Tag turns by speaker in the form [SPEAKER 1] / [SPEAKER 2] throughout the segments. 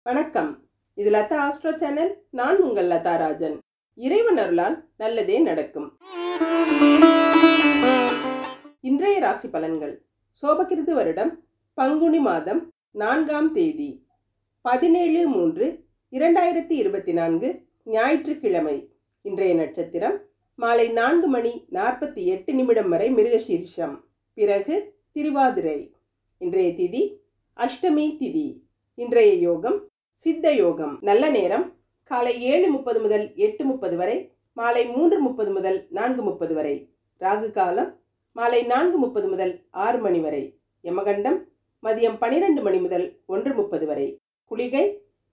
[SPEAKER 1] வணக்கம். இது Latha astro channel. நான் உங்கள் லதா ராஜன். இறைவன் அருளால் நல்லதே நடக்கும். இன்றைய ராசி பலன்கள். சோபகிருது வருடம் பங்குனி மாதம் 4ஆம் தேதி 17/3/2024 ஞாயிற்றுக்கிழமை. இன்றைய நட்சத்திரம் மாலை 4:48 வரை மிருகசீரிஷம், பிறகு திருவாதிரை. இன்றைய திதி அஷ்டமி திதி. இன்றைய யோகம் சித்த யோகம். நல்ல நேரம் காலை 7:30 முதல் 8:30 வரை, மாலை 3:30 முதல் 4:30 வரை. ராகு காலம் மாலை 4:30 முதல் 6 மணி வரை. யமகண்டம் மதியம் 12 மணி முதல் 1:30 வரை. குளிகை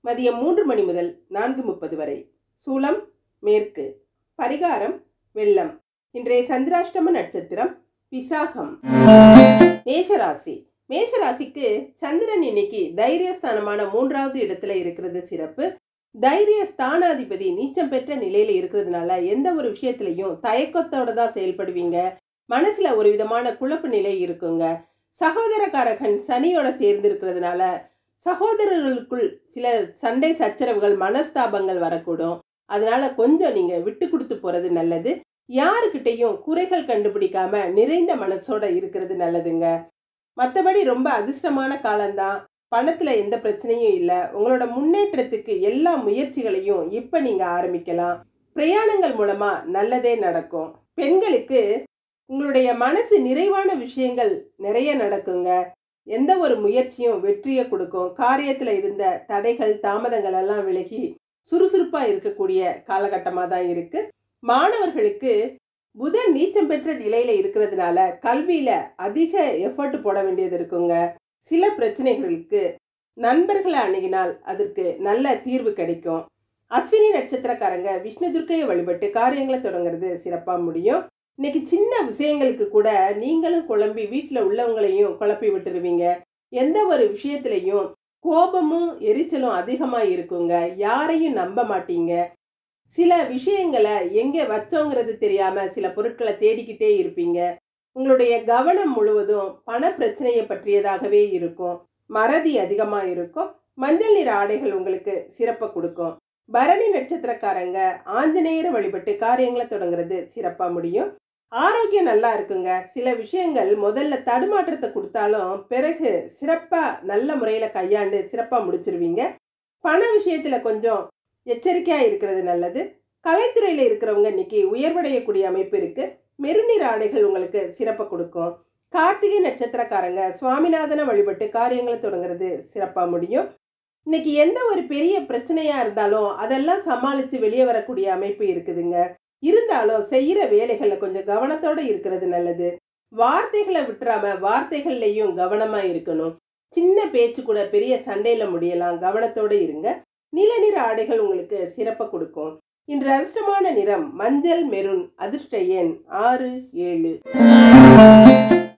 [SPEAKER 1] மதியம் 3 மணி முதல் 4:30 வரை. சூலம் மேற்கு. பரிகாரம் வெள்ளம். இன்றைய சந்திராஷ்டம நட்சத்திரம் விசாகம். மேஷராசி. மேஷராசிக்கு சந்திரன் இன்னைக்கு தைரியஸ்தானமான 3வது இடத்துல இருக்கிறது சிறப்பு. தைரிய ஸ்தானாதிபதி நீச்சம் பெற்ற நிலையில இருக்கிறதுனால எந்த ஒரு விஷயத்திலையும் தயக்கத்தோட தான் செயல்படுவீங்க. மனசுல ஒரு விதமான குழப்ப நிலை இருக்குங்க. சகோதரக்காரகன் சனியோட சேர்ந்து இருக்கிறதுனால சகோதரர்களுக்குள் சில சண்டை சச்சரவுகள் மனஸ்தாபங்கள் வரக்கூடும். அதனால கொஞ்சம் நீங்க விட்டு கொடுத்து போறது நல்லது. யாருக்கிட்டையும் குறைகள் கண்டுபிடிக்காம நிறைந்த மனசோட இருக்கிறது நல்லதுங்க. மற்றபடி ரொம்ப அதிர்ஷ்டமான காலம்தான். பணத்துல எந்த பிரச்சனையும் இல்லை. உங்களோட முன்னேற்றத்துக்கு எல்லா முயற்சிகளையும் இப்ப நீங்க ஆரம்பிக்கலாம். பிரயாணங்கள் மூலமா நல்லதே நடக்கும். பெண்களுக்கு உங்களுடைய மனசு நிறைவான விஷயங்கள் நிறைய நடக்குங்க. எந்த ஒரு முயற்சியும் வெற்றியை கொடுக்கும். காரியத்துல இருந்த தடைகள் தாமதங்கள் எல்லாம் விலகி சுறுசுறுப்பா இருக்கக்கூடிய காலகட்டமாக தான் இருக்கு. மாணவர்களுக்கு புதன் நீச்சம் பெற்ற நிலையில இருக்கிறதுனால கல்வியில அதிக எஃபர்ட் போட வேண்டியது இருக்குங்க. சில பிரச்சனைகளுக்கு நண்பர்களை அணுகினால் அதற்கு நல்ல தீர்வு கிடைக்கும். அஸ்வினி நட்சத்திரக்காரங்க விஷ்ணு துர்க்கையை வழிபட்டு காரியங்களை தொடங்குறது சிறப்பா முடியும். இன்னைக்கு சின்ன விஷயங்களுக்கு கூட நீங்களும் குழம்பி வீட்டில் உள்ளவங்களையும் குழப்பி விட்டுருவீங்க. எந்த ஒரு விஷயத்திலையும் கோபமும் எரிச்சலும் அதிகமா இருக்குங்க. யாரையும் நம்ப மாட்டீங்க. சில விஷயங்களை எங்கே வச்சோங்கிறது தெரியாம சில பொருட்களை தேடிக்கிட்டே இருப்பீங்க. உங்களுடைய கவனம் முழுவதும் பண பிரச்சனையை பற்றியதாகவே இருக்கும். மறதி அதிகமா இருக்கும். மஞ்சள் நிற ஆடைகள் உங்களுக்கு சிறப்பை கொடுக்கும். பரணி நட்சத்திரக்காரங்க ஆஞ்சநேயரை வழிபட்டு காரியங்களை தொடங்குறது சிறப்பா முடியும். ஆரோக்கியம் நல்லா இருக்குங்க. சில விஷயங்கள் முதல்ல தடுமாற்றத்தை கொடுத்தாலும் பிறகு சிறப்பா நல்ல முறையில கையாண்டு சிறப்பா முடிச்சிருவீங்க. பண விஷயத்துல கொஞ்சம் எச்சரிக்கையா இருக்கிறது நல்லது. கலைத்துறையில இருக்கிறவங்க இன்னைக்கு உயர்வடையக்கூடிய அமைப்பு இருக்கு. மெருநீர் ஆடைகள் உங்களுக்கு சிறப்பை கொடுக்கும். கார்த்திகை நட்சத்திரக்காரங்க சுவாமிநாதனை வழிபட்டு காரியங்களை தொடங்குறது சிறப்பா முடியும். இன்னைக்கு எந்த ஒரு பெரிய பிரச்சனையா இருந்தாலும் அதெல்லாம் சமாளிச்சு வெளியே வரக்கூடிய அமைப்பு இருக்குதுங்க. இருந்தாலும் செய்யற வேலைகள்ல கொஞ்சம் கவனத்தோட இருக்கிறது நல்லது. வார்த்தைகளை விட்டுறாம வார்த்தைகள்லையும் கவனமா இருக்கணும். சின்ன பேச்சு கூட பெரிய சண்டையில முடியலாம். கவனத்தோட இருங்க. நீல நிற ஆடைகள் உங்களுக்கு சிறப்பை கொடுக்கும். இன்று அதிர்ஷ்டமான நிறம் மஞ்சள் மெரூன். அதிர்ஷ்ட எண் 6, 7.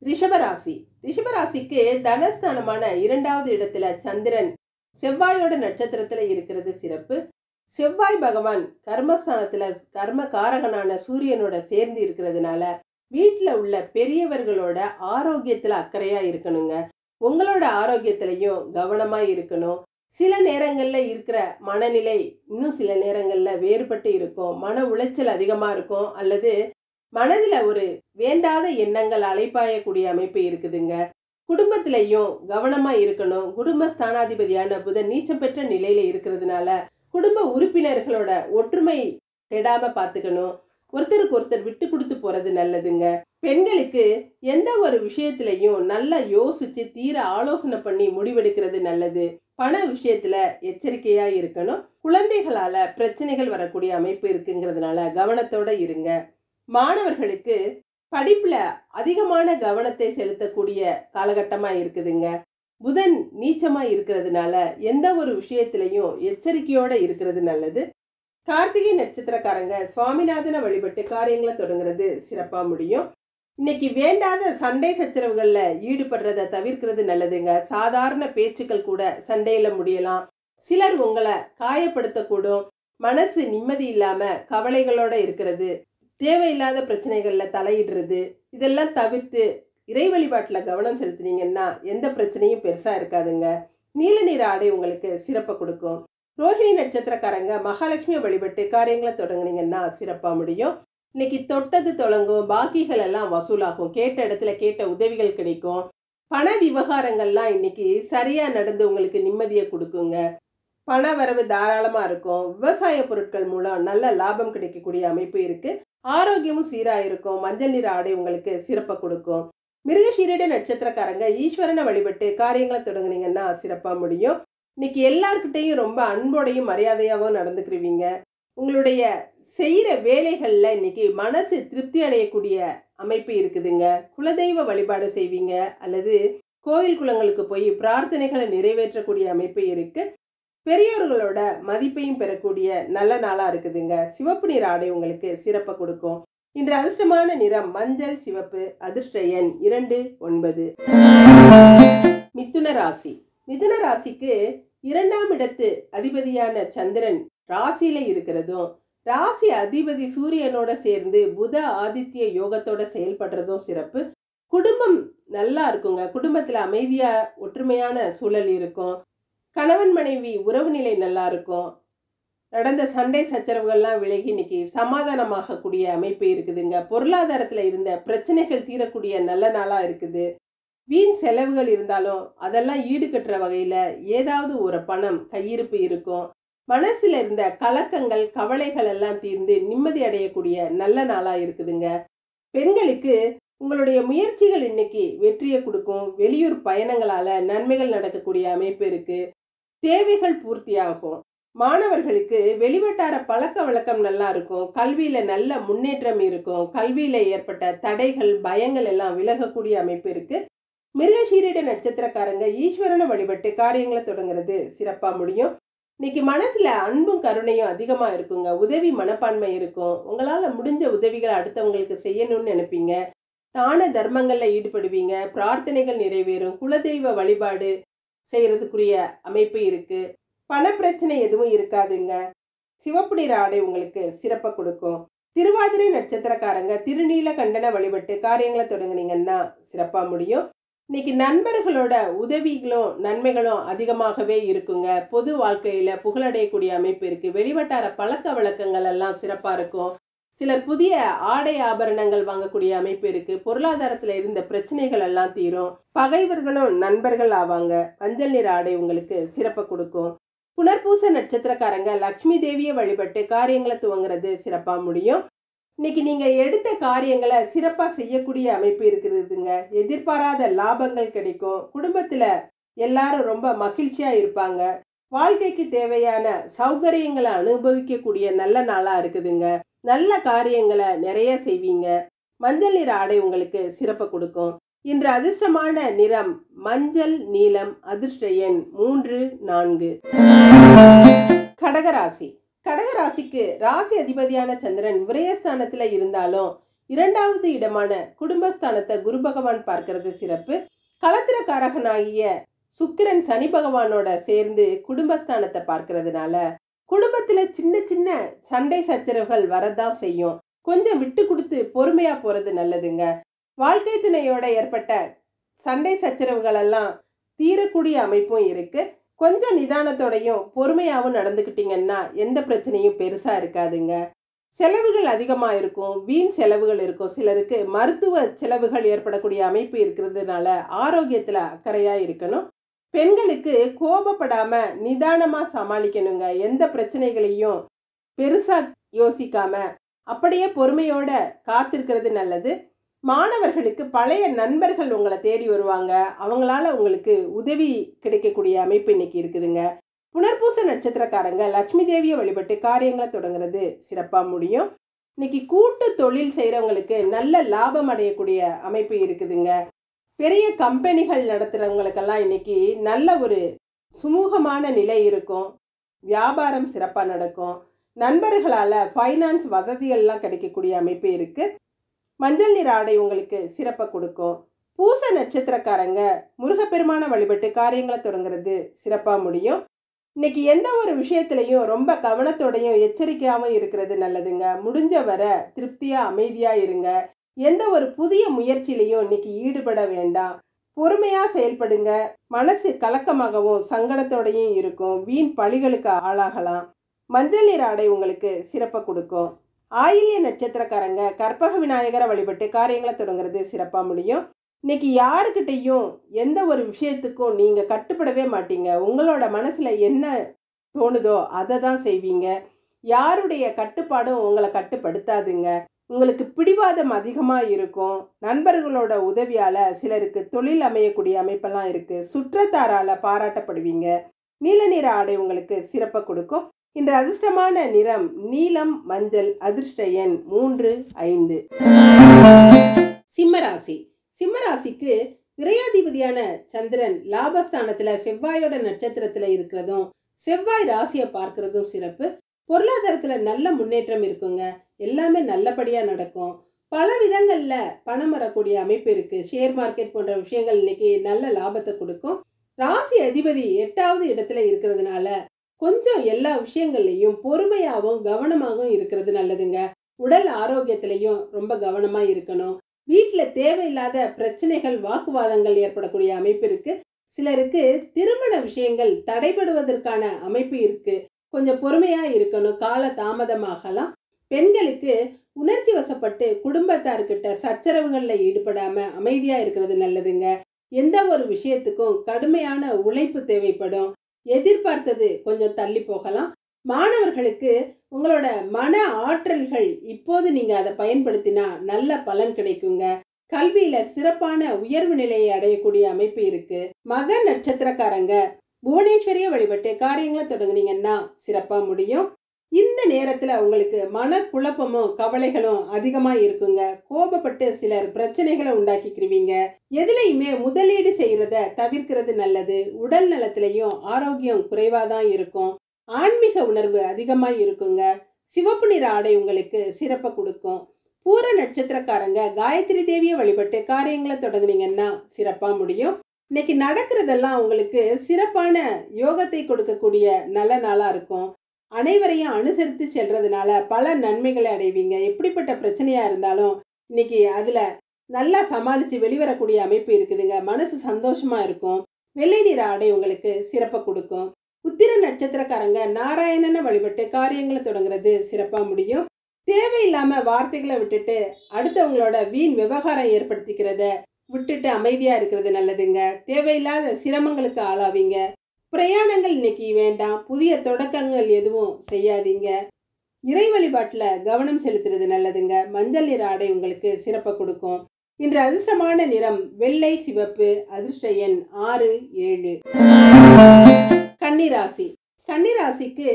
[SPEAKER 1] ரிஷபராசி. ரிஷபராசிக்கு தனஸ்தானமான 2வது இடத்துல சந்திரன் செவ்வாயோட நட்சத்திரத்துல இருக்கிறது சிறப்பு. செவ்வாய் பகவான் கர்மஸ்தானத்துல கர்ம காரகனான சூரியனோட சேர்ந்து இருக்கிறதுனால வீட்டுல உள்ள பெரியவர்களோட ஆரோக்கியத்துல அக்கறையா இருக்கணுங்க. உங்களோட ஆரோக்கியத்திலையும் கவனமா இருக்கணும். சில நேரங்கள்ல இருக்கிற மனநிலை இன்னும் சில நேரங்கள்ல வேறுபட்டு இருக்கும். மன உளைச்சல் அதிகமா இருக்கும். அல்லது மனதுல ஒரு வேண்டாத எண்ணங்கள் அலைப்பாயக்கூடிய அமைப்பு இருக்குதுங்க. குடும்பத்திலையும் கவனமா இருக்கணும். குடும்ப ஸ்தானாதிபதியான புதன் நீச்சம் பெற்ற நிலையில இருக்கிறதுனால குடும்ப உறுப்பினர்களோட ஒற்றுமை கெடாம பார்த்துக்கணும். ஒருத்தருக்கு ஒருத்தர் விட்டு கொடுத்து போறது நல்லதுங்க. பெண்களுக்கு எந்த ஒரு விஷயத்திலையும் நல்லா யோசிச்சு தீர ஆலோசனை பண்ணி முடிவெடுக்கிறது நல்லது. பண விஷயத்துல எச்சரிக்கையா இருக்கணும். குழந்தைகளால பிரச்சனைகள் வரக்கூடிய அமைப்பு இருக்குங்கிறதுனால கவனத்தோட இருங்க. மாணவர்களுக்கு படிப்புல அதிகமான கவனத்தை செலுத்தக்கூடிய காலகட்டமா இருக்குதுங்க. புதன் நீச்சமா இருக்கிறதுனால எந்த ஒரு விஷயத்திலையும் எச்சரிக்கையோட இருக்கிறது நல்லது. கார்த்திகை நட்சத்திரக்காரங்க சுவாமிநாதனை வழிபட்டு காரியங்களை தொடங்குறது சிறப்பா முடியும். இன்னைக்கு வேண்டாத சண்டை சச்சரவுகள்ல ஈடுபடுறத தவிர்க்கிறது நல்லதுங்க. சாதாரண பேச்சுக்கள் கூட சண்டையில முடியலாம். சிலர் உங்களை காயப்படுத்தக்கூடும். மனசு நிம்மதி இல்லாம கவலைகளோட இருக்கிறது, தேவையில்லாத பிரச்சனைகள்ல தலையிடுறது, இதெல்லாம் தவிர்த்து இறை வழிபாட்டுல கவனம் செலுத்தினீங்கன்னா எந்த பிரச்சனையும் பெருசா இருக்காதுங்க. நீல நிற ஆடை உங்களுக்கு சிறப்பை கொடுக்கும். ரோஹிணி நட்சத்திரக்காரங்க மகாலட்சுமியை வழிபட்டு காரியங்களை தொடங்குனீங்கன்னா சிறப்பாக முடியும். இன்னைக்கு தொட்டது தொடங்கும், பாக்கிகள் எல்லாம் வசூலாகும், கேட்ட இடத்துல கேட்ட உதவிகள் கிடைக்கும். பண விவகாரங்கள்லாம் இன்னைக்கு சரியாக நடந்து உங்களுக்கு நிம்மதியை கொடுக்குங்க. பண வரவு தாராளமாக இருக்கும். விவசாய பொருட்கள் மூலம் நல்ல லாபம் கிடைக்கக்கூடிய அமைப்பு இருக்குது. ஆரோக்கியமும் சீராக இருக்கும். மஞ்சள் நிற ஆடை உங்களுக்கு சிறப்பை கொடுக்கும். மிருகசீரிட நட்சத்திரக்காரங்க ஈஸ்வரனை வழிபட்டு காரியங்களை தொடங்குனீங்கன்னா சிறப்பாக முடியும். இன்னைக்கு எல்லார்கிட்டையும் ரொம்ப அன்போடையும் மரியாதையாகவும் நடந்துக்கிருவீங்க. உங்களுடைய செய்கிற வேலைகளில் இன்னைக்கு மனசு திருப்தி அடையக்கூடிய அமைப்பு இருக்குதுங்க. குலதெய்வ வழிபாடு செய்வீங்க அல்லது கோயில் குளங்களுக்கு போய் பிரார்த்தனைகளை நிறைவேற்றக்கூடிய அமைப்பு இருக்குது. பெரியோர்களோட மதிப்பையும் பெறக்கூடிய நல்ல நாளாக இருக்குதுங்க. சிவப்பு நிற ஆடை உங்களுக்கு சிறப்பை கொடுக்கும். இன்று அதிர்ஷ்டமான நிறம் மஞ்சள் சிவப்பு. அதிர்ஷ்ட எண் 29. மிதுன ராசி. மிதுன ராசிக்கு 2ஆம் இடத்து அதிபதியான சந்திரன் ராசியில இருக்கிறதும், ராசி அதிபதி சூரியனோட சேர்ந்து புத ஆதித்ய யோகத்தோட செயல்படுறதும் சிறப்பு. குடும்பம் நல்லா இருக்குங்க. குடும்பத்தில் அமைதியா ஒற்றுமையான சூழல் இருக்கும். கணவன் மனைவி உறவு நிலை நல்லா இருக்கும். நடந்த சண்டை சச்சரவுகள்லாம் விலகி இன்னைக்கு சமாதானமாகக்கூடிய அமைப்பு இருக்குதுங்க. பொருளாதாரத்தில் இருந்த பிரச்சனைகள் தீரக்கூடிய நல்ல நாளாக இருக்குது. வீண் செலவுகள் இருந்தாலும் அதெல்லாம் ஈடுகட்டுற வகையில் ஏதாவது ஒரு பணம் கையிருப்பு இருக்கும். மனசில் இருந்த கலக்கங்கள் கவலைகள் எல்லாம் தீர்ந்து நிம்மதி அடையக்கூடிய நல்ல நாளாக இருக்குதுங்க. பெண்களுக்கு உங்களுடைய முயற்சிகள் இன்னைக்கு வெற்றியை கொடுக்கும். வெளியூர் பயணங்களால் நன்மைகள் நடக்கக்கூடிய அமைப்பு இருக்குது. தேவைகள் பூர்த்தியாகும். மாணவர்களுக்கு வெளிவட்டார பழக்க வழக்கம் நல்லா இருக்கும். கல்வியில் நல்ல முன்னேற்றம் இருக்கும். கல்வியில் ஏற்பட்ட தடைகள் பயங்கள் எல்லாம் விலகக்கூடிய அமைப்பு இருக்குது. மிருகசீரிட நட்சத்திரக்காரங்க ஈஸ்வரனை வழிபட்டு காரியங்களை தொடங்குறது சிறப்பாக முடியும். இன்னைக்கு மனசில் அன்பும் கருணையும் அதிகமாக இருக்குங்க. உதவி மனப்பான்மை இருக்கும். உங்களால் முடிஞ்ச உதவிகளை அடுத்தவங்களுக்கு செய்யணும்னு நினைப்பீங்க. தான தர்மங்களில் ஈடுபடுவீங்க. பிரார்த்தனைகள் நிறைவேறும். குலதெய்வ வழிபாடு செய்கிறதுக்குரிய அமைப்பு இருக்குது. பண பிரச்சனை எதுவும் இருக்காதுங்க. சிவப்பு நிற ஆடை உங்களுக்கு சிறப்பை கொடுக்கும். திருவாதிரை நட்சத்திரக்காரங்க திருநீல கண்டனை வழிபட்டு காரியங்களை தொடங்குனீங்கன்னா சிறப்பாக முடியும். இன்னைக்கு நண்பர்களோட உதவிகளும் நன்மைகளும் அதிகமாகவே இருக்குங்க. பொது வாழ்க்கையில் புகழடையக்கூடிய அமைப்பு இருக்குது. வெளிவட்டார பழக்க வழக்கங்கள் எல்லாம் சிறப்பாக இருக்கும். சிலர் புதிய ஆடை ஆபரணங்கள் வாங்கக்கூடிய அமைப்பு இருக்குது. பொருளாதாரத்தில் இருந்த பிரச்சனைகள் எல்லாம் தீரும். பகைவர்களும் நண்பர்கள் ஆவாங்க. மஞ்சள் நிற ஆடை உங்களுக்கு சிறப்பை கொடுக்கும். புனர்பூச நட்சத்திரக்காரங்க லக்ஷ்மி தேவியை வழிபட்டு காரியங்களை துவங்குறது சிறப்பாக முடியும். இன்னைக்கு நீங்கள் எடுத்த காரியங்களை சிறப்பாக செய்யக்கூடிய அமைப்பு இருக்கிறதுங்க. எதிர்பாராத லாபங்கள் கிடைக்கும். குடும்பத்தில் எல்லாரும் ரொம்ப மகிழ்ச்சியாக இருப்பாங்க. வாழ்க்கைக்கு தேவையான சௌகரியங்களை அனுபவிக்கக்கூடிய நல்ல நாளாக இருக்குதுங்க. நல்ல காரியங்களை நிறைய செய்வீங்க. மஞ்சள் நிற ஆடை உங்களுக்கு சிறப்பை கொடுக்கும். இன்று அதிர்ஷ்டமான நிறம் மஞ்சள் நீலம். அதிர்ஷ்ட எண் 3, 4. கடகராசி. கடகராசிக்கு ராசி அதிபதியான சந்திரன் விரயஸ்தானத்தில் இருந்தாலும் 2வது இடமான குடும்பஸ்தானத்தை குரு பகவான் பார்க்கறது சிறப்பு. களத்திரக்காரகனாகிய சுக்கிரன் சனி பகவானோட சேர்ந்து குடும்பஸ்தானத்தை பார்க்கறதுனால குடும்பத்தில் சின்ன சின்ன சண்டை சச்சரவுகள் வரதான் செய்யும். கொஞ்சம் விட்டு கொடுத்து பொறுமையாக போகிறது நல்லதுங்க. வாழ்க்கை துணையோட ஏற்பட்ட சண்டை சச்சரவுகள் எல்லாம் தீரக்கூடிய அமைப்பும் இருக்குது. கொஞ்சம் நிதானத்தோடையும் பொறுமையாகவும் நடந்துக்கிட்டிங்கன்னா எந்த பிரச்சனையும் பெருசாக இருக்காதுங்க. செலவுகள் அதிகமாக இருக்கும். வீண் செலவுகள் இருக்கும். சிலருக்கு மருத்துவ செலவுகள் ஏற்படக்கூடிய அமைப்பு இருக்கிறதுனால ஆரோக்கியத்தில் அக்கறையாக இருக்கணும். பெண்களுக்கு கோபப்படாமல் நிதானமாக சமாளிக்கணுங்க. எந்த பிரச்சனைகளையும் பெருசாக யோசிக்காம அப்படியே பொறுமையோட காத்திருக்கிறது நல்லது. மாணவர்களுக்கு பழைய நண்பர்கள் உங்களை தேடி வருவாங்க. அவங்களால உங்களுக்கு உதவி கிடைக்கக்கூடிய அமைப்பு இன்னைக்கு இருக்குதுங்க. புனர்பூச நட்சத்திரக்காரங்க லக்ஷ்மி தேவியை வழிபட்டு காரியங்களை தொடங்குறது சிறப்பாக முடியும். இன்னைக்கு கூட்டு தொழில் செய்கிறவங்களுக்கு நல்ல லாபம் அடையக்கூடிய அமைப்பு இருக்குதுங்க. பெரிய கம்பெனிகள் நடத்துகிறவங்களுக்கெல்லாம் இன்னைக்கு நல்ல ஒரு சுமூகமான நிலை இருக்கும். வியாபாரம் சிறப்பாக நடக்கும். நண்பர்களால் ஃபைனான்ஸ் வசதிகள்லாம் கிடைக்கக்கூடிய அமைப்பு இருக்குது. மஞ்சள் நிற ஆடை உங்களுக்கு சிறப்பை கொடுக்கும். பூச நட்சத்திரக்காரங்க முருகப்பெருமான வழிபட்டு காரியங்களை தொடங்குறது சிறப்பாக முடியும். இன்னைக்கு எந்த ஒரு விஷயத்துலையும் ரொம்ப கவனத்தோடையும் எச்சரிக்கையாகவும் இருக்கிறது நல்லதுங்க. முடிஞ்ச வர திருப்தியாக அமைதியாக இருங்க. எந்த ஒரு புதிய முயற்சியிலையும் இன்னைக்கு ஈடுபட வேண்டாம். பொறுமையாக செயல்படுங்க. மனசு கலக்கமாகவும் சங்கடத்தோடையும் இருக்கும். வீண் பழிகளுக்கு ஆளாகலாம். மஞ்சள் நிற ஆடை உங்களுக்கு சிறப்பை கொடுக்கும். ஆயில்ய நட்சத்திரக்காரங்க கற்பக விநாயகரை வழிபட்டு காரியங்களை தொடங்குறது சிறப்பாக முடியும். இன்னைக்கு யாருக்கிட்டையும் எந்த ஒரு விஷயத்துக்கும் நீங்கள் கட்டுப்படவே மாட்டீங்க. உங்களோட மனசில் என்ன தோணுதோ அதை தான் செய்வீங்க. யாருடைய கட்டுப்பாடும் உங்களை கட்டுப்படுத்தாதுங்க. உங்களுக்கு பிடிவாதம் அதிகமாக இருக்கும். நண்பர்களோட உதவியால் சிலருக்கு தொழில் அமையக்கூடிய அமைப்பெல்லாம் இருக்குது. சுற்றத்தாரால் பாராட்டப்படுவீங்க. நீல நிற ஆடை உங்களுக்கு சிறப்பை கொடுக்கும். இன்று அதிர்ஷ்டமான நிறம் நீலம், மஞ்சள். அதிர்ஷ்ட எண் 3, 5. சிம்மராசி. சிம்மராசிக்கு விரையாதிபதியான சந்திரன் லாபஸ்தானத்தில் செவ்வாயோட நட்சத்திரத்தில் இருக்கிறதும் செவ்வாய் ராசியை பார்க்கறதும் சிறப்பு. பொருளாதாரத்தில் நல்ல முன்னேற்றம் இருக்குங்க. எல்லாமே நல்லபடியாக நடக்கும். பல விதங்களில் பணம் வரக்கூடிய அமைப்பு இருக்குது. ஷேர் மார்க்கெட் போன்ற விஷயங்கள் இன்னைக்கு நல்ல லாபத்தை கொடுக்கும். ராசி அதிபதி 8வது இடத்துல இருக்கிறதுனால கொஞ்சம் எல்லா விஷயங்கள்லையும் பொறுமையாகவும் கவனமாகவும் இருக்கிறது நல்லதுங்க. உடல் ஆரோக்கியத்திலையும் ரொம்ப கவனமாக இருக்கணும். வீட்டில் தேவையில்லாத பிரச்சனைகள், வாக்குவாதங்கள் ஏற்படக்கூடிய அமைப்பு இருக்கு. சிலருக்கு திருமண விஷயங்கள் தடைபடுவதற்கான அமைப்பு இருக்கு. கொஞ்சம் பொறுமையா இருக்கணும். கால தாமதமாகலாம். பெண்களுக்கு உணர்ச்சி வசப்பட்டு குடும்பத்தார்கிட்ட சச்சரவுகளில் ஈடுபடாம அமைதியா இருக்கிறது நல்லதுங்க. எந்த ஒரு விஷயத்துக்கும் கடுமையான உழைப்பு தேவைப்படும். எதிர்பார்த்தது கொஞ்சம் தள்ளி போகலாம். மாணவர்களுக்கு உங்களோட மன ஆற்றல்கள் இப்போது நீங்க அதை பயன்படுத்தினா நல்ல பலன் கிடைக்குங்க. கல்வியில சிறப்பான உயர்வு நிலையை அடையக்கூடிய அமைப்பு இருக்கு. மக நட்சத்திரக்காரங்க புவனேஸ்வரிய வழிபட்டு காரியங்களை தொடங்குனீங்கன்னா சிறப்பா முடியும். இந்த நேரத்துல உங்களுக்கு மன குழப்பமும் கவலைகளும் அதிகமா இருக்குங்க. கோபப்பட்டு சிலர் பிரச்சனைகளை உண்டாக்கிக்கிறீங்க. எதுலையுமே முதலீடு செய்யறத தவிர்க்கிறது நல்லது. உடல் நலத்திலையும் ஆரோக்கியம் குறைவாதான் இருக்கும். ஆன்மீக உணர்வு அதிகமா இருக்குங்க. சிவப்பு நிற ஆடை உங்களுக்கு சிறப்பை கொடுக்கும். பூர நட்சத்திரக்காரங்க காயத்ரி தேவியை வழிபட்டு காரியங்களை தொடங்குனீங்கன்னா சிறப்பா முடியும். இன்னைக்கு நடக்கிறதெல்லாம் உங்களுக்கு சிறப்பான யோகத்தை கொடுக்கக்கூடிய நல்ல நாளா இருக்கும். அனைவரையும் அனுசரித்து செல்றதுனால பல நன்மைகளை அடைவீங்க. எப்படிப்பட்ட பிரச்சனையா இருந்தாலும் இன்னைக்கு அதுல நல்லா சமாளிச்சு வெளிவரக்கூடிய அமைப்பு இருக்குதுங்க. மனசு சந்தோஷமா இருக்கும். வெள்ளை நிற ஆடை உங்களுக்கு சிறப்பை கொடுக்கும். உத்திர நட்சத்திரக்காரங்க நாராயணனை வழிபட்டு காரியங்களை தொடங்குறது சிறப்பா முடியும். தேவையில்லாம வார்த்தைகளை விட்டுட்டு அடுத்தவங்களோட வீண் விவகாரம் ஏற்படுத்திக்கிறத விட்டுட்டு அமைதியா இருக்கிறது நல்லதுங்க. தேவையில்லாத சிரமங்களுக்கு ஆளாவீங்க. பிரயாணங்கள் இன்னைக்கு வேண்டாம். புதிய தொடக்கங்கள் எதுவும் செய்யாதீங்க. இறை வழிபாட்டுல கவனம் செலுத்துறது நல்லதுங்க. மஞ்சள் நிற ஆடை உங்களுக்கு சிறப்பை கொடுக்கும். இன்று அதிர்ஷ்டமான நிறம் வெள்ளை, சிவப்பு. அதிர்ஷ்ட எண் 6, 7. கன்னிராசி. கன்னிராசிக்கு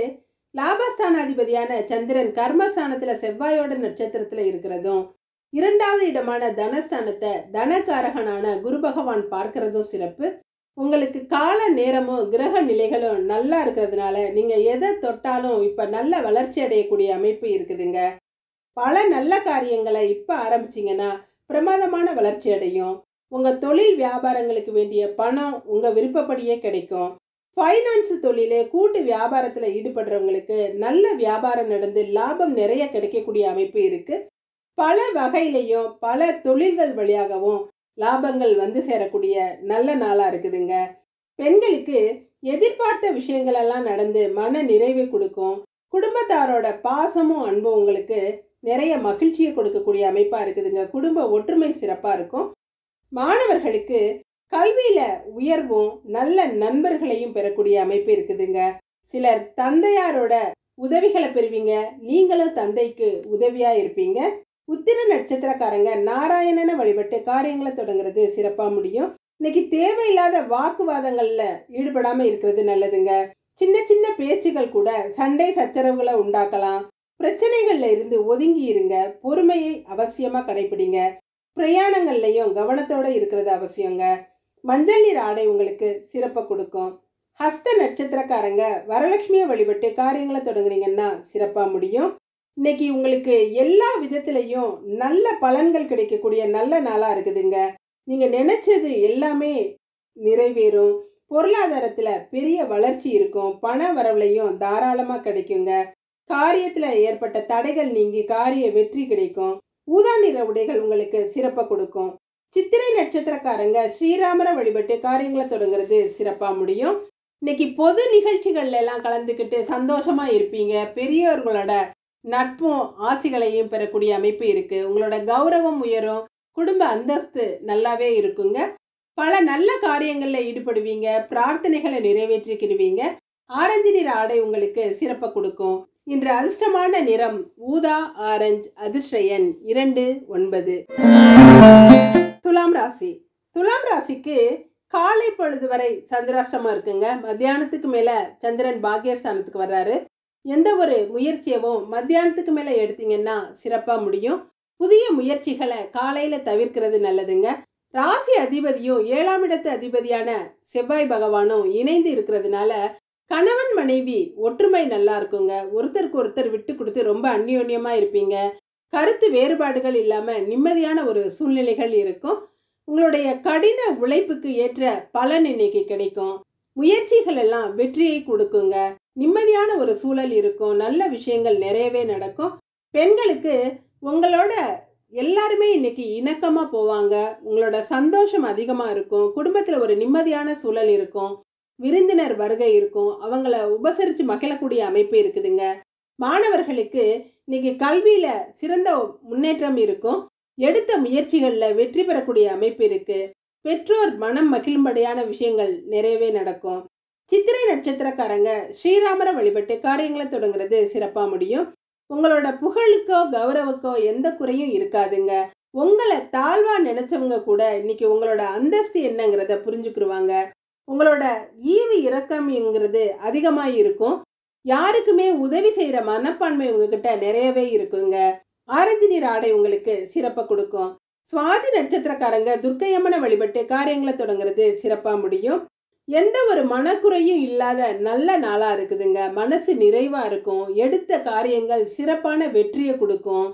[SPEAKER 1] லாபஸ்தானாதிபதியான சந்திரன் கர்மஸ்தானத்துல செவ்வாயோட நட்சத்திரத்துல இருக்கிறதும் 2வது இடமான தனஸ்தானத்தை தனகாரகனான குரு பகவான் பார்க்கிறதும் சிறப்பு. உங்களுக்கு கால நேரமும் கிரக நிலைகளும் நல்லா இருக்கிறதுனால நீங்க எதை தொட்டாலும் இப்ப நல்ல வளர்ச்சி அடையக்கூடிய அமைப்பு இருக்குதுங்க. பல நல்ல காரியங்களை இப்ப ஆரம்பிச்சிங்கன்னா பிரமாதமான வளர்ச்சி அடையும். உங்க தொழில் வியாபாரங்களுக்கு வேண்டிய பணம் உங்க விருப்பப்படியே கிடைக்கும். ஃபைனான்ஸ் தொழிலே கூட்டு வியாபாரத்துல ஈடுபடுறவங்களுக்கு நல்ல வியாபாரம் நடந்து லாபம் நிறைய கிடைக்கக்கூடிய அமைப்பு இருக்கு. பல வகையிலையும் பல தொழில்கள் வழியாகவும் லாபங்கள் வந்து சேரக்கூடிய நல்ல நாளா இருக்குதுங்க. பெண்களுக்கு எதிர்பார்த்த விஷயங்கள் எல்லாம் நடந்து மன நிறைவை கொடுக்கும். குடும்பத்தாரோட பாசமும் அன்பும் உங்களுக்கு நிறைய மகிழ்ச்சியை கொடுக்கக்கூடிய அமைப்பா இருக்குதுங்க. குடும்ப ஒற்றுமை சிறப்பா இருக்கும். மாணவர்களுக்கு கல்வியில உயர்வும் நல்ல நண்பர்களையும் பெறக்கூடிய அமைப்பு இருக்குதுங்க. சிலர் தந்தையாரோட உதவிகளை பெறுவீங்க. நீங்களும் தந்தைக்கு உதவியா இருப்பீங்க. உத்திர நட்சத்திரக்காரங்க நாராயணனை வழிபட்டு காரியங்களை தொடங்குறது சிறப்பா முடியும். இன்னைக்கு தேவையில்லாத வாக்குவாதங்கள்ல ஈடுபடாம இருக்கிறது நல்லதுங்க. சின்ன சின்ன பேச்சுகள் கூட சண்டை சச்சரவுகளை உண்டாக்கலாம். பிரச்சனைகள்ல இருந்து ஒதுங்கி இருங்க. பொறுமையை அவசியமா கடைபிடிங்க. பிரயாணங்கள்லையும் கவனத்தோட இருக்கிறது அவசியங்க. மஞ்சள் நிற ஆடை உங்களுக்கு சிறப்பை கொடுக்கும். ஹஸ்த நட்சத்திரக்காரங்க வரலட்சுமியை வழிபட்டு காரியங்களை தொடங்குனீங்கன்னா சிறப்பா முடியும். இன்னைக்கு உங்களுக்கு எல்லா விதத்திலையும் நல்ல பலன்கள் கிடைக்கக்கூடிய நல்ல நாளா இருக்குதுங்க. நீங்க நினைச்சது எல்லாமே நிறைவேறும். பொருளாதாரத்துல பெரிய வளர்ச்சி இருக்கும். பண வரவுலையும் தாராளமா கிடைக்குங்க. காரியத்துல ஏற்பட்ட தடைகள் நீங்கி காரிய வெற்றி கிடைக்கும். ஊதா நிற உடைகள் உங்களுக்கு சிறப்பை கொடுக்கும். சித்திரை நட்சத்திரக்காரங்க ஸ்ரீராமரை வழிபட்டு காரியங்களை தொடங்குறது சிறப்பா முடியும். இன்னைக்கு பொது நிகழ்ச்சிகள்ல எல்லாம் கலந்துக்கிட்டு சந்தோஷமா இருப்பீங்க. பெரியவர்களோட நட்பும் ஆசிகளையும் பெறக்கூடிய அமைப்பு இருக்கு. உங்களோட கௌரவம் உயரும், குடும்ப அந்தஸ்து நல்லாவே இருக்குங்க. பல நல்ல காரியங்கள்ல ஈடுபடுவீங்க, பிரார்த்தனைகளை நிறைவேற்றிக்கிடுவீங்க. ஆரஞ்சு நிற ஆடை உங்களுக்கு சிறப்பை கொடுக்கும். இன்று அதிர்ஷ்டமான நிறம் ஊதா ஆரஞ்சு. அதிர்ஷ்ட எண் 2, 9. துலாம் ராசி. துலாம் ராசிக்கு காலை பொழுது வரை சந்திராஷ்டமா இருக்குங்க. மத்தியானத்துக்கு மேல சந்திரன் பாக்கியஸ்தானத்துக்கு வர்றாரு. எந்த ஒரு முயற்சியவும் மத்தியானத்துக்கு மேல எடுத்தீங்கன்னா சிறப்பா முடியும். புதிய முயற்சிகளை காலையில தவிர்க்கிறது நல்லதுங்க. ராசி அதிபதியும் 7ஆம் இடத்து அதிபதியான செவ்வாய் பகவானும் இணைந்து இருக்கிறதுனால கணவன் மனைவி ஒற்றுமை நல்லா இருக்குங்க. ஒருத்தருக்கு ஒருத்தர் விட்டு கொடுத்து ரொம்ப அந்யோன்யமா இருப்பீங்க. கருத்து வேறுபாடுகள் இல்லாம நிம்மதியான ஒரு சூழ்நிலைகள் இருக்கும். உங்களுடைய கடின உழைப்புக்கு ஏற்ற பலன் இன்னைக்கு கிடைக்கும். முயற்சிகள் எல்லாம் வெற்றியை கொடுக்குங்க. நிம்மதியான ஒரு சூழல் இருக்கும். நல்ல விஷயங்கள் நிறையவே நடக்கும். பெண்களுக்கு உங்களோட எல்லாருமே இன்னைக்கு இணக்கமா போவாங்க. உங்களோட சந்தோஷம் அதிகமா இருக்கும். குடும்பத்துல ஒரு நிம்மதியான சூழல் இருக்கும். விருந்தினர் வருகை இருக்கும். அவங்கள உபசரித்து மகிழக்கூடிய அமைப்பு இருக்குதுங்க. மாணவர்களுக்கு இன்னைக்கு கல்வியில சிறந்த முன்னேற்றம் இருக்கும். எடுத்த முயற்சிகளில் வெற்றி பெறக்கூடிய அமைப்பு இருக்கு. பெற்றோர் மனம் மகிழும்படியான விஷயங்கள் நிறையவே நடக்கும். சித்திரை நட்சத்திரக்காரங்க ஸ்ரீராமரை வழிபட்டு காரியங்களை தொடங்குறது சிறப்பாக முடியும். உங்களோட புகழுக்கோ கௌரவக்கோ எந்த குறையும் இருக்காதுங்க. உங்களை தாழ்வா நினைச்சவங்க கூட இன்னைக்கு உங்களோட அந்தஸ்து என்னங்கிறத புரிஞ்சுக்கிடுவாங்க. உங்களோட ஈவு இரக்கம்ங்கிறது அதிகமாக இருக்கும். யாருக்குமே உதவி செய்கிற மனப்பான்மை உங்ககிட்ட நிறையவே இருக்குங்க. ஆரஞ்சு நிற ஆடை உங்களுக்கு சிறப்பை கொடுக்கும். சுவாதி நட்சத்திரக்காரங்க துர்க்கையம்மனை வழிபட்டு காரியங்களை தொடங்குறது சிறப்பாக முடியும். எந்த ஒரு மனக்குறையும் இல்லாத நல்ல நாளாக இருக்குதுங்க. மனசு நிறைவாக இருக்கும். எடுத்த காரியங்கள் சிறப்பான வெற்றியை கொடுக்கும்.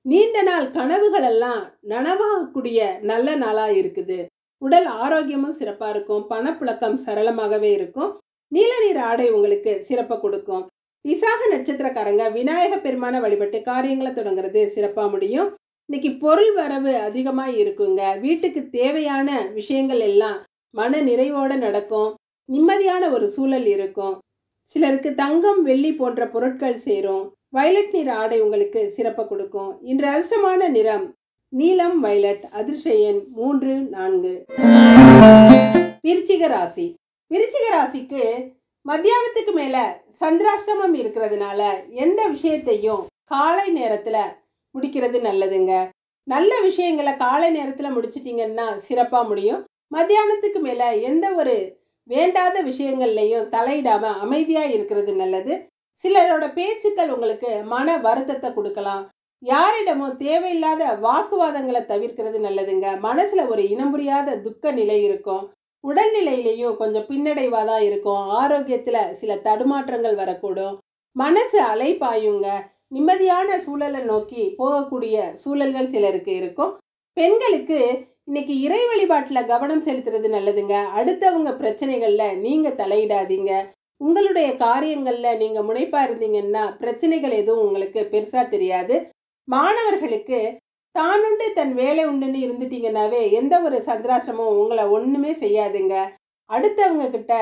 [SPEAKER 1] நீண்ட நாள் கனவுகள் எல்லாம் நனவாகக்கூடிய நல்ல நாளாக இருக்குது. உடல் ஆரோக்கியமும் சிறப்பாக இருக்கும். பணப்புழக்கம் சரளமாகவே இருக்கும். நீல நிற ஆடை உங்களுக்கு சிறப்பை கொடுக்கும். விசாக நட்சத்திரக்காரங்க விநாயக பெருமானை வழிபட்டு காரியங்களை தொடங்குறது சிறப்பாக முடியும். இன்னைக்கு பொருள் வரவு அதிகமாக இருக்குங்க. வீட்டுக்கு தேவையான விஷயங்கள் எல்லாம் மன நிறைவோடு நடக்கும். நிம்மதியான ஒரு சூழல் இருக்கும். சிலருக்கு தங்கம் வெள்ளி போன்ற பொருட்கள் சேரும். வயலட் நிற ஆடை உங்களுக்கு சிறப்பை கொடுக்கும். இன்று அதிர்ஷ்டமான நிறம் நீலம் வயலட். அதிர்ஷ்ட எண் 3, 4. விருச்சிக ராசி. விருச்சிக ராசிக்கு மத்தியானத்துக்கு மேல சந்திராஷ்டமம் இருக்கிறதுனால எந்த விஷயத்தையும் காலை நேரத்துல முடிக்கிறது நல்லதுங்க. நல்ல விஷயங்களை காலை நேரத்துல முடிச்சிட்டிங்கன்னா சிறப்பா முடியும். மத்தியானத்துக்கு மேல எந்த ஒரு வேண்டாத விஷயங்கள்லையும் தலையிடாம அமைதியா இருக்கிறது நல்லது. சிலரோட பேச்சுக்கள் உங்களுக்கு மன வருத்தத்தை கொடுக்கலாம். யாரிடமும் தேவையில்லாத வாக்குவாதங்களை தவிர்க்கிறது நல்லதுங்க. மனசுல ஒரு இனம் புரியாத துக்க நிலை இருக்கும். உடல்நிலையிலையும் கொஞ்சம் பின்னடைவாதான் இருக்கும். ஆரோக்கியத்துல சில தடுமாற்றங்கள் வரக்கூடும். மனசு அலைப்பாயுங்க. நிம்மதியான சூழலை நோக்கி போகக்கூடிய சூழல்கள் சிலருக்கு இருக்கும். பெண்களுக்கு இன்னைக்கு இறை வழிபாட்டுல கவனம் செலுத்துறது நல்லதுங்க. அடுத்தவங்க பிரச்சனைகள்ல நீங்க தலையிடாதீங்க. உங்களுடைய காரியங்கள்ல நீங்க முனைப்பா இருந்தீங்கன்னா பிரச்சனைகள் எதுவும் உங்களுக்கு பெருசா தெரியாது. மாணவர்களுக்கு தானுண்டு தன் வேலை உண்டுன்னு இருந்துட்டீங்கன்னாவே எந்த ஒரு சந்திராஷ்டமும் உங்களை ஒண்ணுமே செய்யாதுங்க. அடுத்தவங்க கிட்ட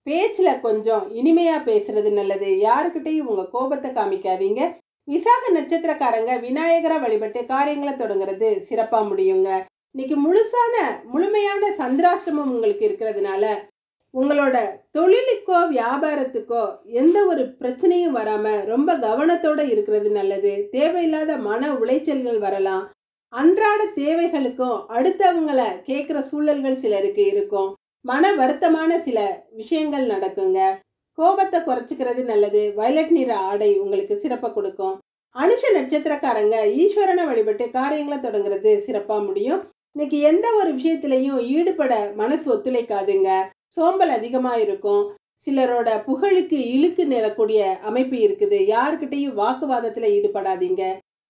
[SPEAKER 1] பேச்சுல கொஞ்சம் இனிமையா பேசுறது நல்லது. யாருக்கிட்டையும் உங்க கோபத்தை காமிக்காதீங்க. விசாக நட்சத்திரக்காரங்க விநாயகரை வழிபட்டு காரியங்களை தொடங்குறது சிறப்பா முடியுங்க. இன்னைக்கு முழுமையான சந்திராஷ்டமம் உங்களுக்கு இருக்கிறதுனால உங்களோட தொழிலுக்கோ வியாபாரத்துக்கோ எந்த ஒரு பிரச்சனையும் வராம ரொம்ப கவனத்தோட இருக்கிறது நல்லது. தேவையில்லாத மன உளைச்சல்கள் வரலாம். அன்றாட தேவைகளுக்கும் அடுத்தவங்களை கேட்குற சூழல்கள் சிலருக்கு இருக்கும். மன வருத்தமான சில விஷயங்கள் நடக்குங்க. கோபத்தை குறைச்சிக்கிறது நல்லது. வயலட் நிற ஆடை உங்களுக்கு சிறப்பை கொடுக்கும். அனுஷ நட்சத்திரக்காரங்க ஈஸ்வரனை வழிபட்டு காரியங்களை தொடங்குறது சிறப்பா முடியும். இன்னைக்கு எந்த ஒரு விஷயத்திலையும் ஈடுபட மனசு ஒத்துழைக்காதுங்க. சோம்பல் அதிகமா இருக்கும். சிலரோட புகழுக்கு இழுக்கு நிறக்கூடிய அமைப்பு இருக்குது. யாருக்கிட்டையும் வாக்குவாதத்துல ஈடுபடாதீங்க.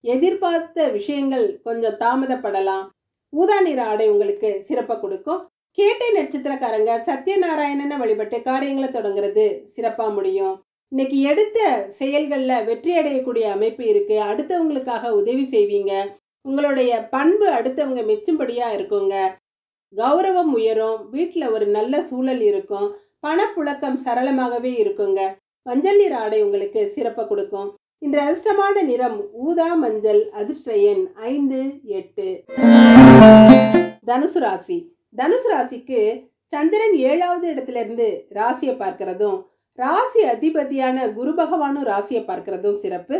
[SPEAKER 1] எதிர்பார்த்த விஷயங்கள் கொஞ்சம் தாமதப்படலாம். ஊதா நிற ஆடை உங்களுக்கு சிறப்பை கொடுக்கும். கேட்டை நட்சத்திரக்காரங்க சத்யநாராயணனை வழிபட்டு காரியங்களை தொடங்குறது சிறப்பா முடியும். இன்னைக்கு எடுத்த செயல்கள்ல வெற்றி அடையக்கூடிய அமைப்பு இருக்கு. அடுத்தவங்களுக்காக உதவி செய்வீங்க. உங்களுடைய பண்பு அடுத்தவங்க மெச்சும்படியாக இருக்குங்க. கௌரவம் உயரும். வீட்டில் ஒரு நல்ல சூழல் இருக்கும். பணப்புழக்கம் சரளமாகவே இருக்குங்க. மஞ்சள் நிற ஆடை உங்களுக்கு சிறப்பை கொடுக்கும். இன்று அதிர்ஷ்டமான நிறம் ஊதா மஞ்சள். அதிர்ஷ்ட எண் 5, 8. தனுசு ராசி. தனுசு ராசிக்கு சந்திரன் 7வது இடத்திலிருந்து ராசியை பார்க்கிறதும் ராசி அதிபதியான குரு பகவானும் ராசியை பார்க்கிறதும் சிறப்பு.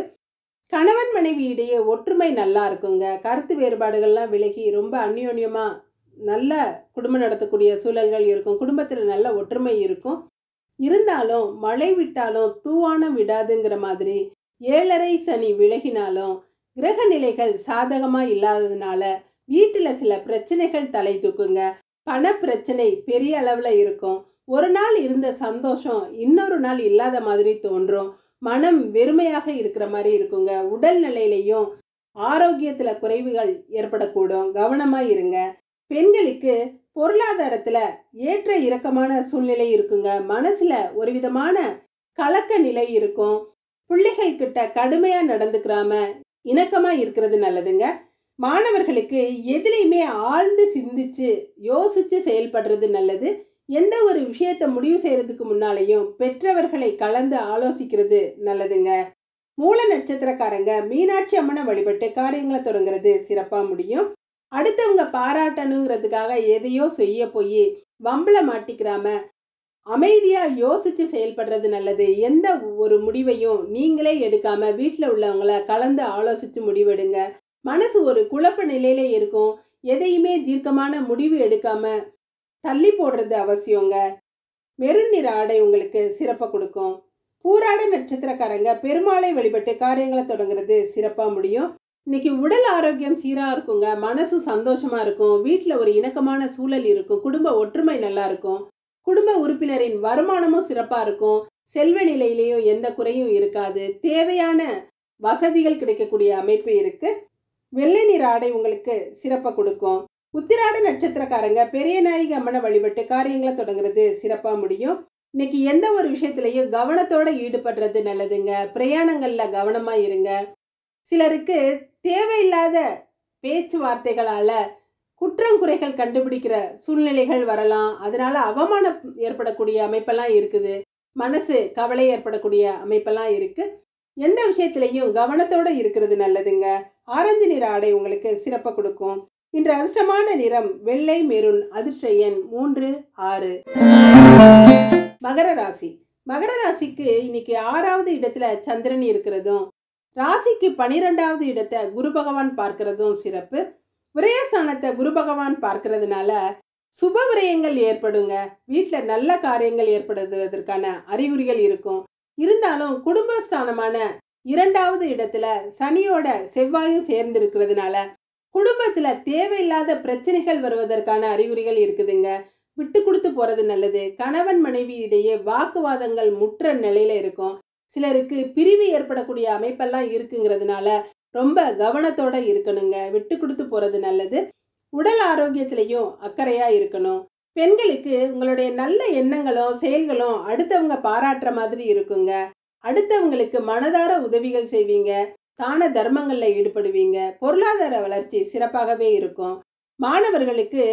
[SPEAKER 1] கணவன் மனைவி இடையே ஒற்றுமை நல்லா இருக்குங்க. கருத்து வேறுபாடுகள்லாம் விலகி ரொம்ப அந்யோன்யமா நல்ல குடும்பம் நடத்தக்கூடிய சூழல்கள் இருக்கும். குடும்பத்தில் நல்ல ஒற்றுமை இருக்கும். இருந்தாலும் மழை விட்டாலும் தூவானம் விடாதுங்கிற மாதிரி 7.5 சனி விலகினாலும் கிரக நிலைகள் சாதகமாக இல்லாததுனால வீட்டில் சில பிரச்சனைகள் தலை தூக்குங்க. பண பிரச்சனை பெரிய அளவில் இருக்கும். ஒரு நாள் இருந்த சந்தோஷம் இன்னொரு நாள் இல்லாத மாதிரி தோன்றும். மனம் வெறுமையாக இருக்கிற மாதிரி இருக்குங்க. உடல் நிலையிலையும் ஆரோக்கியத்தில் குறைவுகள் ஏற்படக்கூடும். கவனமாக இருங்க. பெண்களுக்கு பொருளாதாரத்தில் ஏற்ற இறக்கமான சூழ்நிலை இருக்குங்க. மனசில் ஒரு விதமான கலக்க நிலை இருக்கும். பிள்ளைகள் கிட்ட கடுமையாக நடந்துக்கிறாம இணக்கமாக இருக்கிறது நல்லதுங்க. மாணவர்களுக்கு எதுலையுமே ஆழ்ந்து சிந்திச்சு யோசிச்சு செயல்படுறது நல்லது. எந்த ஒரு விஷயத்தை முடிவு செய்யறதுக்கு முன்னாலேயும் பெற்றவர்களை கலந்து ஆலோசிக்கிறது நல்லதுங்க. மூல நட்சத்திரக்காரங்க மீனாட்சி அம்மனை வழிபட்டு காரியங்களை தொடங்குறது சிறப்பாக முடியும். அடுத்தவங்க பாராட்டணுங்கிறதுக்காக எதையோ செய்ய போய் வம்பள மாட்டிக்கிறாம அமைதியாக யோசிச்சு செயல்படுறது நல்லது. எந்த ஒரு முடிவையும் நீங்களே எடுக்காம வீட்டில் உள்ளவங்கள கலந்து ஆலோசிச்சு முடிவெடுங்க. மனசு ஒரு குழப்ப நிலையில இருக்கும். எதையுமே தீர்க்கமான முடிவு எடுக்காம தள்ளி போடுறது அவசியங்க. மெருன் நிற ஆடை உங்களுக்கு சிறப்பை கொடுக்கும். பூராட நட்சத்திரக்காரங்க பெருமாளை வழிபட்டு காரியங்களை தொடங்குறது சிறப்பாக முடியும். இன்னைக்கு உடல் ஆரோக்கியம் சீராக இருக்குங்க. மனசு சந்தோஷமா இருக்கும். வீட்டில் ஒரு இணக்கமான சூழல் இருக்கும். குடும்ப ஒற்றுமை நல்லா இருக்கும். குடும்ப உறுப்பினரின் வருமானமும் சிறப்பாக இருக்கும். செல்வ நிலையிலையும் எந்த குறையும் இருக்காது. தேவையான வசதிகள் கிடைக்கக்கூடிய அமைப்பு இருக்கு. வெள்ளை நிற ஆடை உங்களுக்கு சிறப்பை கொடுக்கும். உத்திராட நட்சத்திரக்காரங்க பெரிய நாயகி அம்மனை வழிபட்டு காரியங்களை தொடங்குறது சிறப்பாக முடியும். இன்னைக்கு எந்த ஒரு விஷயத்திலையும் கவனத்தோட ஈடுபடுறது நல்லதுங்க. பிரயாணங்கள்ல கவனமா இருங்க. சிலருக்கு தேவையில்லாத பேச்சுவார்த்தைகளால குற்றங்குறைகள் கண்டுபிடிக்கிற சூழ்நிலைகள் வரலாம். அதனால அவமானம் ஏற்படக்கூடிய அமைப்பெல்லாம் இருக்குது. மனசு கவலை ஏற்படக்கூடிய அமைப்பெல்லாம் இருக்கு. எந்த விஷயத்திலையும் கவனத்தோட இருக்கிறது நல்லதுங்க. ஆரஞ்சு நிற ஆடை உங்களுக்கு சிறப்பை கொடுக்கும். இன்று அதிர்ஷ்டமான நிறம் வெள்ளை மெருன். அதிர்ஷ்ட எண் 3, 6. மகர ராசி. மகர ராசிக்கு இன்னைக்கு 6வது இடத்துல சந்திரன் இருக்கிறதும் ராசிக்கு 12வது இடத்தை குரு பகவான் பார்க்கிறதும் சிறப்பு. விரயஸ்தானத்தை குரு பகவான் பார்க்கறதுனால சுப விரயங்கள் ஏற்படுங்க. வீட்டில் நல்ல காரியங்கள் ஏற்படுவதற்கான அறிகுறிகள் இருக்கும். இருந்தாலும் குடும்பஸ்தானமான 2வது இடத்துல சனியோட செவ்வாயும் சேர்ந்து இருக்கிறதுனால குடும்பத்துல தேவையில்லாத பிரச்சனைகள் வருவதற்கான அறிகுறிகள் இருக்குதுங்க. விட்டு கொடுத்து போறது நல்லது. கணவன் மனைவி இடையே வாக்குவாதங்கள் முற்ற நிலையில இருக்கும். சிலருக்கு பிரிவு ஏற்படக்கூடிய அமைப்பெல்லாம் இருக்குங்கிறதுனால ரொம்ப கவனத்தோட இருக்கணுங்க. விட்டு கொடுத்து போறது நல்லது. உடல் ஆரோக்கியத்திலையும் அக்கறையா இருக்கணும். பெண்களுக்கு உங்களுடைய நல்ல எண்ணங்களும் செயல்களும் அடுத்தவங்க பாராட்டுற மாதிரி இருக்குங்க. அடுத்தவங்களுக்கு மனதார உதவிகள் செய்வீங்க. தான தர்மங்களில் ஈடுபடுவீங்க. பொருளாதார வளர்ச்சி சிறப்பாகவே இருக்கும். மாணவர்களுக்கு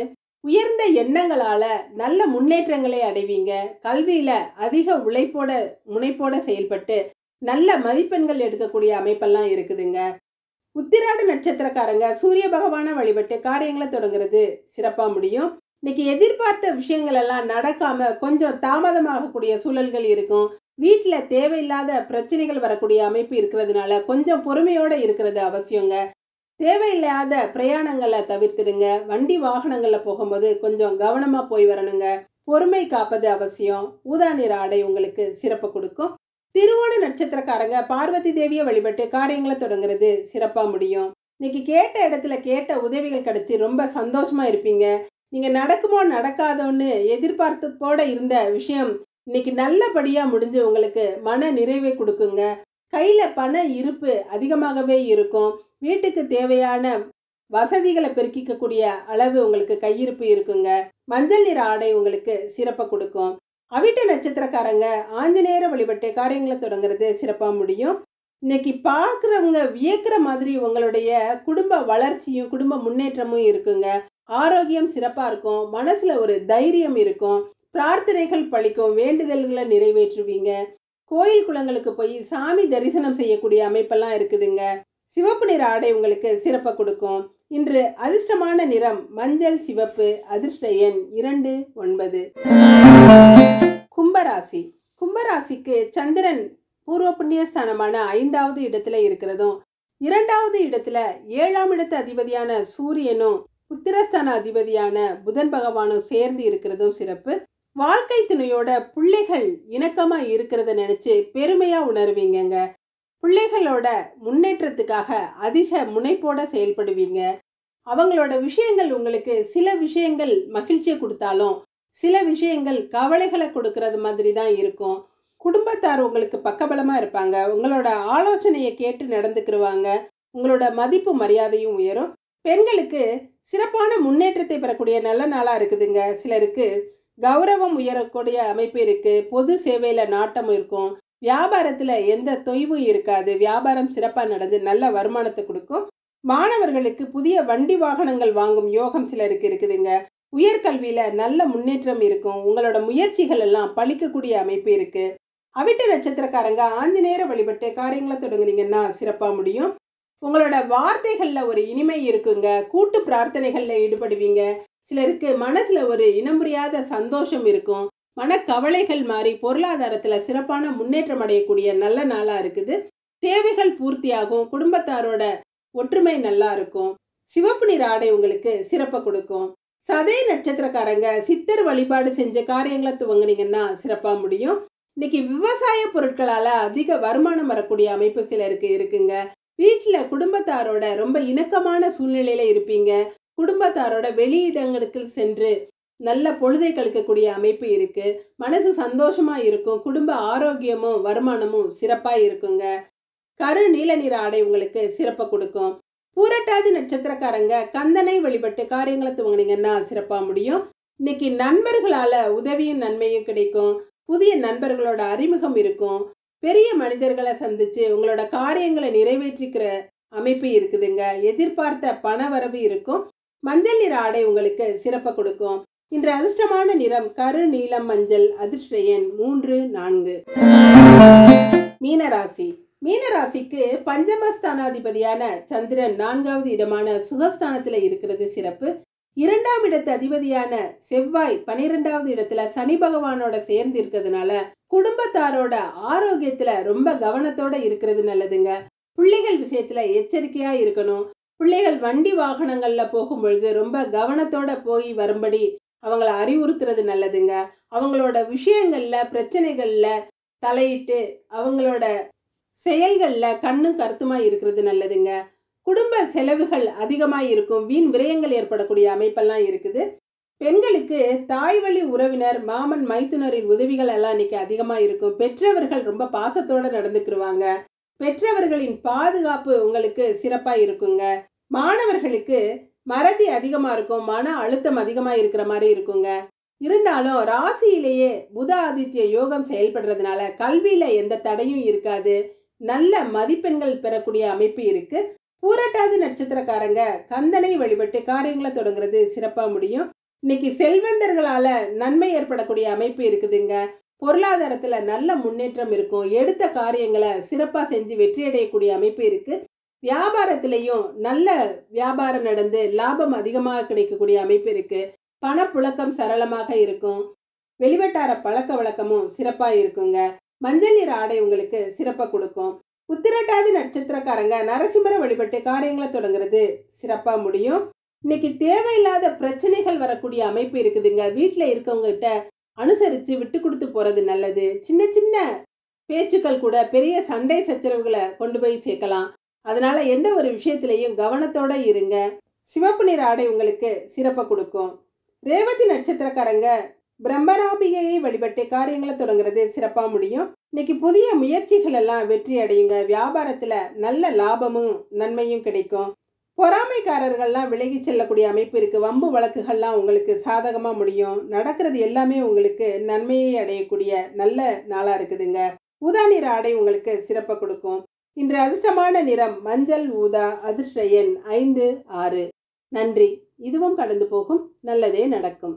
[SPEAKER 1] உயர்ந்த எண்ணங்களால நல்ல முன்னேற்றங்களை அடைவீங்க. கல்வியில அதிக முனைப்போட செயல்பட்டு நல்ல மதிப்பெண்கள் எடுக்கக்கூடிய அமைப்பெல்லாம் இருக்குதுங்க. உத்திராட நட்சத்திரக்காரங்க சூரிய பகவானை வழிபட்டு காரியங்களை தொடங்குறது சிறப்பாக முடியும். இன்னைக்கு எதிர்பார்த்த விஷயங்கள் எல்லாம் நடக்காம கொஞ்சம் தாமதமாகக்கூடிய சூழல்கள் இருக்கும். வீட்டில் தேவையில்லாத பிரச்சனைகள் வரக்கூடிய அமைப்பு இருக்கிறதுனால கொஞ்சம் பொறுமையோட இருக்கிறது அவசியங்க. தேவையில்லாத பிரயாணங்களை தவிர்த்துடுங்க. வண்டி வாகனங்களில் போகும்போது கொஞ்சம் கவனமாக போய் வரணுங்க. பொறுமை காப்பது அவசியம். ஊதா நிற ஆடை உங்களுக்கு சிறப்பு கொடுக்கும். திருவோண நட்சத்திரக்காரங்க பார்வதி தேவியை வழிபட்டு காரியங்களை தொடங்குறது சிறப்பாக முடியும். இன்னைக்கு கேட்ட இடத்துல கேட்ட உதவிகள் கிடைச்சி ரொம்ப சந்தோஷமா இருப்பீங்க. நீங்க நடக்குமோ நடக்காதோன்னு எதிர்பார்த்தோட இருந்த விஷயம் இன்னைக்கு நல்லபடியாக முடிஞ்சு உங்களுக்கு மன நிறைவை கொடுக்குங்க. கையில் பண இருப்பு அதிகமாகவே இருக்கும். வீட்டுக்கு தேவையான வசதிகளை பெருக்கிக்கக்கூடிய அளவு உங்களுக்கு கையிருப்பு இருக்குங்க. மஞ்சள் நிற ஆடை உங்களுக்கு சிறப்பை கொடுக்கும். அவிட்ட நட்சத்திரக்காரங்க ஆஞ்சநேயரை வழிபட்டு காரியங்களை தொடங்குறது சிறப்பாக முடியும். இன்னைக்கு பார்க்குறவங்க வியக்கிற மாதிரி உங்களுடைய குடும்ப வளர்ச்சியும் குடும்ப முன்னேற்றமும் இருக்குங்க. ஆரோக்கியம் சிறப்பாக இருக்கும். மனசில் ஒரு தைரியம் இருக்கும். பிரார்த்தனைகள் பலிக்கும். வேண்டுதல்களை நிறைவேற்றுவீங்க. கோயில் குளங்களுக்கு போய் சாமி தரிசனம் செய்யக்கூடிய அமைப்பெல்லாம் இருக்குதுங்க. சிவப்பு நிற ஆடை உங்களுக்கு சிறப்பை கொடுக்கும். இன்று அதிர்ஷ்டமான நிறம் மஞ்சள் சிவப்பு. அதிர்ஷ்ட எண் 29. கும்பராசி. கும்பராசிக்கு சந்திரன் பூர்வ புண்ணியஸ்தானமான 5வது இடத்துல இருக்கிறதும், 2வது இடத்துல 7ஆம் இடத்து அதிபதியான சூரியனும் புத்திரஸ்தான அதிபதியான புதன் பகவானும் சேர்ந்து இருக்கிறதும் சிறப்பு. வாழ்க்கை துணையோட பிள்ளைகள் இணக்கமா இருக்கிறத நினைச்சு பெருமையா உணர்வீங்க. பிள்ளைகளோட முன்னேற்றத்துக்காக அதிக முனைப்போட செயல்படுவீங்க. அவங்களோட விஷயங்கள் உங்களுக்கு சில விஷயங்கள் மகிழ்ச்சியை கொடுத்தாலும் சில விஷயங்கள் கவலைகளை கொடுக்கறது மாதிரி தான் இருக்கும். குடும்பத்தார் உங்களுக்கு பக்கபலமாக இருப்பாங்க. உங்களோட ஆலோசனையை கேட்டு நடந்துக்கிடுவாங்க. உங்களோட மதிப்பு மரியாதையும் உயரும். பெண்களுக்கு சிறப்பான முன்னேற்றத்தை பெறக்கூடிய நல்ல நாளாக இருக்குதுங்க. சிலருக்கு கௌரவம் உயரக்கூடிய அமைப்பு இருக்குது. பொது சேவையில் நாட்டம் இருக்கும். வியாபாரத்தில் எந்த தொய்வும் இருக்காது. வியாபாரம் சிறப்பாக நடந்து நல்ல வருமானத்தை கொடுக்கும். மாணவர்களுக்கு புதிய வண்டி வாகனங்கள் வாங்கும் யோகம் சிலருக்கு இருக்குதுங்க. உயர்கல்வியில் நல்ல முன்னேற்றம் இருக்கும். உங்களோட முயற்சிகள் எல்லாம் பலிக்கக்கூடிய அமைப்பு இருக்குது. அவிட்ட நட்சத்திரக்காரங்க ஆஞ்சநேயரை வழிபட்டு காரியங்களை தொடங்குனீங்கன்னா சிறப்பாக முடியும். உங்களோட வார்த்தைகளில் ஒரு இனிமை இருக்குங்க. கூட்டு பிரார்த்தனைகளில் ஈடுபடுவீங்க. சிலருக்கு மனசில் ஒரு இனம் புரியாத சந்தோஷம் இருக்கும். மனக்கவலைகள் மாறி பொருளாதாரத்தில் சிறப்பான முன்னேற்றம் அடையக்கூடிய நல்ல நாளாக இருக்குது. தேவைகள் பூர்த்தியாகும். குடும்பத்தாரோட ஒற்றுமை நல்லா இருக்கும். சிவப்பு நிற ஆடை உங்களுக்கு சிறப்பை கொடுக்கும். சதய நட்சத்திரக்காரங்க சித்தர் வழிபாடு செஞ்ச காரியங்களை துவங்குனீங்கன்னா சிறப்பாக முடியும். இன்னைக்கு விவசாய பொருட்களால் அதிக வருமானம் வரக்கூடிய அமைப்பு சிலருக்கு இருக்குங்க. வீட்டில் குடும்பத்தாரோட ரொம்ப இணக்கமான சூழ்நிலையில் இருப்பீங்க. குடும்பத்தாரோட வெளியிடங்களுக்கு சென்று நல்ல பொழுதை கழிக்கக்கூடிய அமைப்பு இருக்குது. மனசு சந்தோஷமாக இருக்கும். குடும்ப ஆரோக்கியமும் வருமானமும் சிறப்பாக இருக்குங்க. கரு நீல நிற ஆடை உங்களுக்கு சிறப்பை கொடுக்கும். பூரட்டாதி நட்சத்திரக்காரங்க கந்தனை வழிபட்டு காரியங்களை துவங்குனீங்கன்னா சிறப்பாக முடியும். இன்னைக்கு நண்பர்களால் உதவியும் நன்மையும் கிடைக்கும். புதிய நண்பர்களோட அறிமுகம் இருக்கும். பெரிய மனிதர்களை சந்திச்சு உங்களோட காரியங்களை நிறைவேற்றிக்கிற அமைப்பு இருக்குதுங்க. எதிர்பார்த்த பண வரவு இருக்கும். மஞ்சள் நிற ஆடை உங்களுக்கு சிறப்பை கொடுக்கும். இன்று அதிர்ஷ்டமான நிறம் கரு நீலம் மஞ்சள். அதிர்ஷ்ட எண் 3, 4. மீனராசி. மீனராசிக்கு பஞ்சமஸ்தானாதிபதியான சந்திரன் 4வது இடமான சுகஸ்தானத்தில் இருக்கிறது சிறப்பு. 2ஆம் இடத்து அதிபதியான செவ்வாய் 12வது இடத்துல சனி பகவானோட சேர்ந்து இருக்கிறதுனால குடும்பத்தாரோட ஆரோக்கியத்துல ரொம்ப கவனத்தோட இருக்கிறது நல்லதுங்க. பிள்ளைகள் விஷயத்துல எச்சரிக்கையா இருக்கணும். பிள்ளைகள் வண்டி வாகனங்கள்ல போகும்பொழுது ரொம்ப கவனத்தோட போய் வரும்படி அவங்கள அறிவுறுத்துறது நல்லதுங்க. அவங்களோட விஷயங்கள்ல பிரச்சனைகள்ல தலையிட்டு அவங்களோட செயல்கள்ல கண்ணும் கருத்துமா இருக்கிறது நல்லதுங்க. குடும்ப செலவுகள் அதிகமாக இருக்கும். வீண் விரயங்கள் ஏற்படக்கூடிய அமைப்பெல்லாம் இருக்குது. பெண்களுக்கு தாய் வழி உறவினர் மாமன் மைத்துனரின் உதவிகள் எல்லாம் இன்னைக்கு அதிகமாக இருக்கும். பெற்றவர்கள் ரொம்ப பாசத்தோடு நடந்துக்கிடுவாங்க. பெற்றவர்களின் பாதுகாப்பு உங்களுக்கு சிறப்பாக இருக்குங்க. மாணவர்களுக்கு மறதி அதிகமாக இருக்கும். மன அழுத்தம் அதிகமாக இருக்கிற மாதிரி இருக்குங்க. இருந்தாலும் ராசியிலேயே புத ஆதித்ய யோகம் செயல்படுறதுனால கல்வியில் எந்த தடையும் இருக்காது. நல்ல மதிப்பெண்கள் பெறக்கூடிய அமைப்பு இருக்கு. பூரட்டாதி நட்சத்திரக்காரங்க கந்தனை வழிபட்டு காரியங்களை தொடங்குறது சிறப்பாக முடியும். இன்னைக்கு செல்வந்தர்களால நன்மை ஏற்படக்கூடிய அமைப்பு இருக்குதுங்க. பொருளாதாரத்துல நல்ல முன்னேற்றம் இருக்கும். எடுத்த காரியங்களை சிறப்பாக செஞ்சு வெற்றி அடையக்கூடிய அமைப்பு இருக்கு. வியாபாரத்திலையும் நல்ல வியாபாரம் நடந்து லாபம் அதிகமாக கிடைக்கக்கூடிய அமைப்பு இருக்கு. பணப்புழக்கம் சரளமாக இருக்கும். வெளிவட்டார பழக்க வழக்கமும் சிறப்பாக இருக்குங்க. மஞ்சள் நிற ஆடை உங்களுக்கு சிறப்பாக கொடுக்கும். உத்திரட்டாதி நட்சத்திரக்காரங்க நரசிம்மரை வழிபட்டு காரியங்களை தொடங்குறது சிறப்பாக முடியும். இன்னைக்கு தேவையில்லாத பிரச்சனைகள் வரக்கூடிய அமைப்பு இருக்குதுங்க. வீட்டில் இருக்கவங்க கிட்ட அனுசரித்து விட்டு கொடுத்து போகிறது நல்லது. சின்ன சின்ன பேச்சுக்கள் கூட பெரிய சண்டை சச்சரவுகளை கொண்டு போய் சேர்க்கலாம். அதனால எந்த ஒரு விஷயத்திலையும் கவனத்தோட இருங்க. சிவப்பு நிற ஆடை உங்களுக்கு சிறப்பை கொடுக்கும். ரேவதி நட்சத்திரக்காரங்க பிரம்மராம்பிகையை வழிபட்டு காரியங்களை தொடங்குறது சிறப்பாக முடியும். இன்னைக்கு புதிய முயற்சிகள் எல்லாம் வெற்றி அடையுங்க. வியாபாரத்தில் நல்ல லாபமும் நன்மையும் கிடைக்கும். பொறாமைக்காரர்கள்லாம் விலகி செல்லக்கூடிய அமைப்பு இருக்குது. வம்பு வழக்குகள்லாம் உங்களுக்கு சாதகமாக முடியும். நடக்கிறது எல்லாமே உங்களுக்கு நன்மையை அடையக்கூடிய நல்ல நாளாக இருக்குதுங்க. ஊதா நிற ஆடை உங்களுக்கு சிறப்பை கொடுக்கும். இன்று அதிர்ஷ்டமான நிறம் மஞ்சள் ஊதா. அதிர்ஷ்ட எண் 5, 6. நன்றி. இதுவும் கடந்து போகும். நல்லதே நடக்கும்.